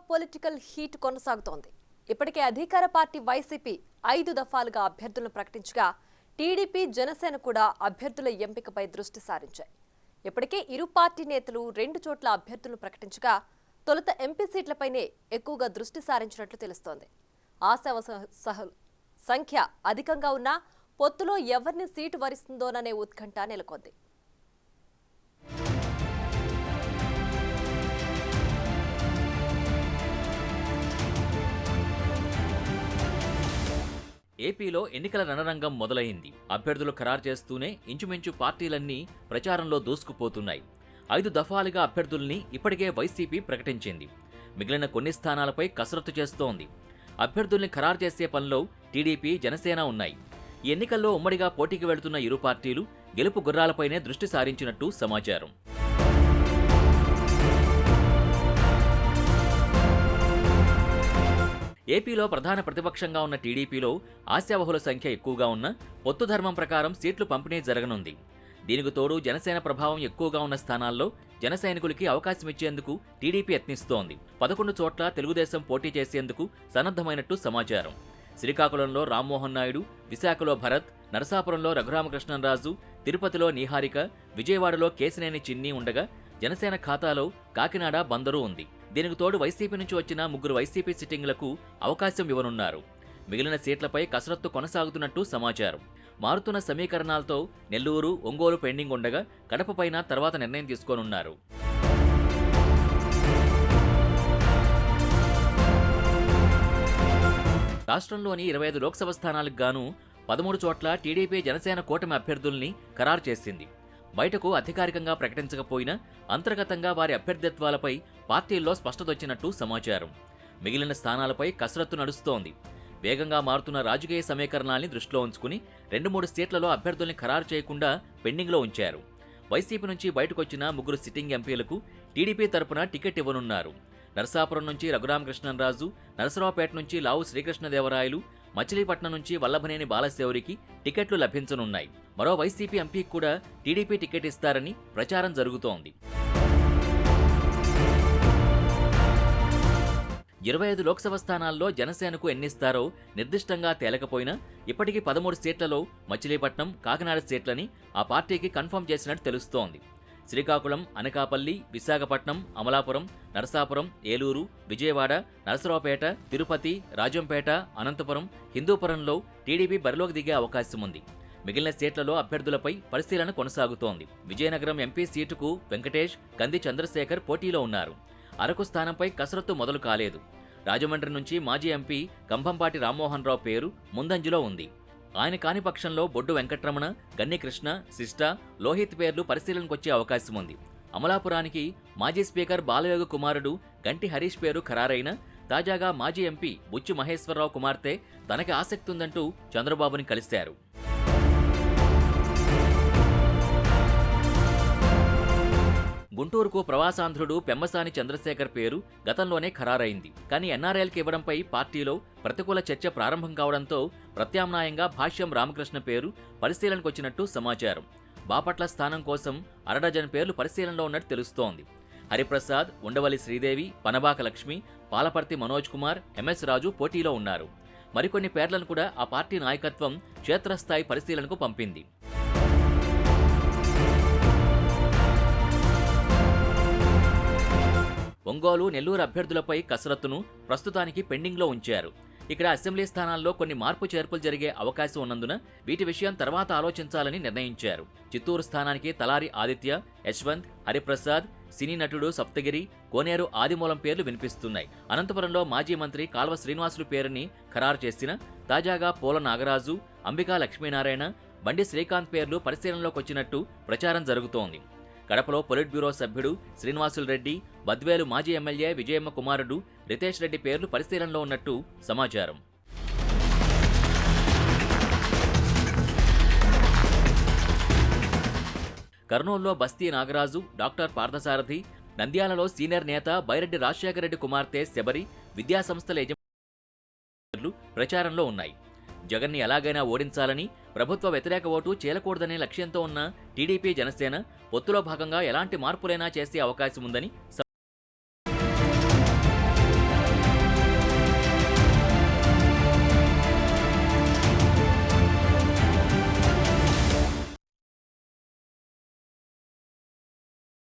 Political heat కొనసాగుతోంది. ఇప్పటికే అధికార పార్టీ వైసీపీ 5 దఫాలుగా అభ్యర్థులను ప్రకటించగా టీడీపీ, జనసేన కూడా అభ్యర్థుల ఎంపికపై దృష్టి సారించాయి. ఇప్పటికే ఇరు పార్టీ నేతలు 2 చోట్ల అభ్యర్థులను ప్రకటించగా తొలుత ఎంపీ సీట్లపైనే ఎక్కువగా దృష్టి సారించినట్లు తెలుస్తోంది. ఆశావహ సంఖ్య అధికంగా ఉన్నా పొత్తులో ఎవరిని సీటు వరిస్తుందోననే ఉత్కంఠ నెలకొంది. ఏపీలో ఎన్నికల రణరంగం మొదలైంది. అభ్యర్థులు ఖరారు చేస్తూనే ఇంచుమించు పార్టీలన్నీ ప్రచారంలో దూసుకుపోతున్నాయి. 5 దఫాలుగా అభ్యర్థుల్ని ఇప్పటికే వైసీపీ ప్రకటించింది. మిగిలిన కొన్ని స్థానాలపై కసరత్తు చేస్తోంది. అభ్యర్థుల్ని ఖరారు చేసే పనిలో టీడీపీ, జనసేన ఉన్నాయి. ఈ ఎన్నికల్లో ఉమ్మడిగా పోటీకి వెళుతున్న ఇరు పార్టీలు గెలుపు గుర్రాలపైనే దృష్టి సారించినట్టు సమాచారం. ఏపీలో ప్రధాన ప్రతిపక్షంగా ఉన్న టీడీపీలో ఆశావహుల సంఖ్య ఎక్కువగా ఉన్న పొత్తు ధర్మం ప్రకారం సీట్లు పంపిణీ జరగనుంది. దీనికి తోడు జనసేన ప్రభావం ఎక్కువగా ఉన్న స్థానాల్లో జన సైనికులకి అవకాశం ఇచ్చేందుకు టీడీపీ యత్నిస్తోంది. 11 చోట్ల తెలుగుదేశం పోటీ చేసేందుకు సన్నద్ధమైనట్టు సమాచారం. శ్రీకాకుళంలో రామ్మోహన్ నాయుడు, విశాఖలో భరత్, నరసాపురంలో రఘురామకృష్ణంరాజు, తిరుపతిలో నీహారిక, విజయవాడలో కేశినేని చిన్ని ఉండగా జనసేన ఖాతాలో కాకినాడ, బందరు ఉంది. దీనికి తోడు వైసీపీ నుంచి వచ్చిన 3 వైసీపీ సిట్టింగ్లకు అవకాశం ఇవ్వనున్నారు. మిగిలిన సీట్లపై కసరత్తు కొనసాగుతున్నట్టు సమాచారం. మారుతున్న సమీకరణాలతో నెల్లూరు, ఒంగోలు పెండింగ్ ఉండగా కడపపైన తర్వాత నిర్ణయం తీసుకోనున్నారు. రాష్ట్రంలోని 25 లోక్సభ స్థానాలకు గాను 13 చోట్ల టీడీపీ, జనసేన కూటమి అభ్యర్థుల్ని ఖరారు చేసింది. బయటకు అధికారికంగా ప్రకటించకపోయినా అంతర్గతంగా వారి అభ్యర్థిత్వాలపై పార్టీల్లో స్పష్టతొచ్చినట్టు సమాచారం. మిగిలిన స్థానాలపై కసరత్తు నడుస్తోంది. వేగంగా మారుతున్న రాజకీయ సమీకరణాల్ని దృష్టిలో ఉంచుకుని 2-3 సీట్లలో అభ్యర్థుల్ని ఖరారు చేయకుండా పెండింగ్లో ఉంచారు. వైసీపీ నుంచి బయటకొచ్చిన 3 సిట్టింగ్ ఎంపీలకు టీడీపీ తరపున టికెట్ ఇవ్వనున్నారు. నరసాపురం నుంచి రఘురామకృష్ణంరాజు, నరసరావుపేట నుంచి లావు శ్రీకృష్ణదేవరాయలు, మచిలీపట్నం నుంచి వల్లభనేని బాలశౌరికి టికెట్లు లభించనున్నాయి. మరో వైసీపీ ఎంపీకి కూడా టీడీపీ టికెట్ ఇస్తారని ప్రచారం జరుగుతోంది. 25 లోక్సభ స్థానాల్లో జనసేనకు ఎన్నిస్తారో నిర్దిష్టంగా తేలకపోయినా ఇప్పటికీ 13 సీట్లలో మచిలీపట్నం, కాకినాడ సీట్లని ఆ పార్టీకి కన్ఫర్మ్ చేసినట్టు తెలుస్తోంది. శ్రీకాకుళం, అనకాపల్లి, విశాఖపట్నం, అమలాపురం, నరసాపురం, ఏలూరు, విజయవాడ, నరసరావుపేట, తిరుపతి, రాజంపేట, అనంతపురం, హిందూపురంలో టీడీపీ బరిలోకి దిగే అవకాశం ఉంది. మిగిలిన సీట్లలో అభ్యర్థులపై పరిశీలన కొనసాగుతోంది. విజయనగరం ఎంపీ సీటుకు వెంకటేష్, కంది చంద్రశేఖర్ పోటీలో ఉన్నారు. అరకు స్థానంపై కసరత్తు మొదలు కాలేదు. రాజమండ్రి నుంచి మాజీ ఎంపీ కంభంపాటి రామ్మోహన్ రావు పేరు ముందంజలో ఉంది. ఆయన కాని పక్షంలో బొడ్డు వెంకట్రమణ, గన్ని కృష్ణ, సిస్టా, లోహిత్ పేర్లు పరిశీలనకొచ్చే అవకాశం ఉంది. అమలాపురానికి మాజీ స్పీకర్ బాలయోగి కుమారుడు గంటి హరీష్ పేరు ఖరారైన తాజాగా మాజీ ఎంపీ బుచ్చి మహేశ్వరరావు కుమార్తె తనకి ఆసక్తి ఉందంటూ చంద్రబాబుని కలిశారు. గుంటూరుకు ప్రవాసాంధ్రుడు పెమ్మసాని చంద్రశేఖర్ పేరు గతంలోనే ఖరారైంది. కానీ ఎన్ఆర్ఐలకి ఇవ్వడంపై పార్టీలో ప్రతికూల చర్చ ప్రారంభం కావడంతో ప్రత్యామ్నాయంగా భాష్యం రామకృష్ణ పేరు పరిశీలనకొచ్చినట్టు సమాచారం. బాపట్ల స్థానం కోసం అరడజన్ పేర్లు పరిశీలనలో ఉన్నట్టు తెలుస్తోంది. హరిప్రసాద్, ఉండవల్లి శ్రీదేవి, పనబాక లక్ష్మి, పాలపర్తి మనోజ్ కుమార్, ఎంఎస్ రాజు పోటీలో ఉన్నారు. మరికొన్ని పేర్లను కూడా ఆ పార్టీ నాయకత్వం క్షేత్రస్థాయి పరిశీలనకు పంపింది. ఒంగోలు, నెల్లూరు అభ్యర్థులపై కసరత్తును ప్రస్తుతానికి పెండింగ్లో ఉంచారు. ఇక్కడ అసెంబ్లీ స్థానాల్లో కొన్ని మార్పు చేర్పులు జరిగే అవకాశం ఉన్నందున వీటి విషయం తర్వాత ఆలోచించాలని నిర్ణయించారు. చిత్తూరు స్థానానికి తలారి ఆదిత్య, యశ్వంత్, హరిప్రసాద్, సినీ నటుడు సప్తగిరి, కోనేరు ఆదిమూలం పేర్లు వినిపిస్తున్నాయి. అనంతపురంలో మాజీ మంత్రి కాల్వ శ్రీనివాసులు పేరుని ఖరారు చేసిన తాజాగా పోల నాగరాజు, అంబికా లక్ష్మీనారాయణ, బండి శ్రీకాంత్ పేర్లు పరిశీలనలోకి వచ్చినట్టు ప్రచారం జరుగుతోంది. కడపలో పొలిట్ బ్యూరో సభ్యుడు శ్రీనివాసులు రెడ్డి, బద్వేలు మాజీ ఎమ్మెల్యే విజయమ్మ కుమారుడు రితేష్ రెడ్డి పేర్లు పరిశీలనలో ఉన్నట్టు సమాచారం. కర్నూలులో బస్తీ నాగరాజు, డాక్టర్ పార్థసారథి, నంద్యాలలో సీనియర్ నేత బైరెడ్డి రాజశేఖర రెడ్డి కుమార్తె శబరి విద్యాసంస్థల యజమానులు ప్రచారంలో ఉన్నాయి. జగన్ని ఎలాగైనా ఓడించాలని, ప్రభుత్వ వ్యతిరేక ఓటు చీలకూడదనే లక్ష్యంతో ఉన్న టీడీపీ, జనసేన పొత్తులో భాగంగా ఎలాంటి మార్పులైనా చేసే అవకాశం ఉందని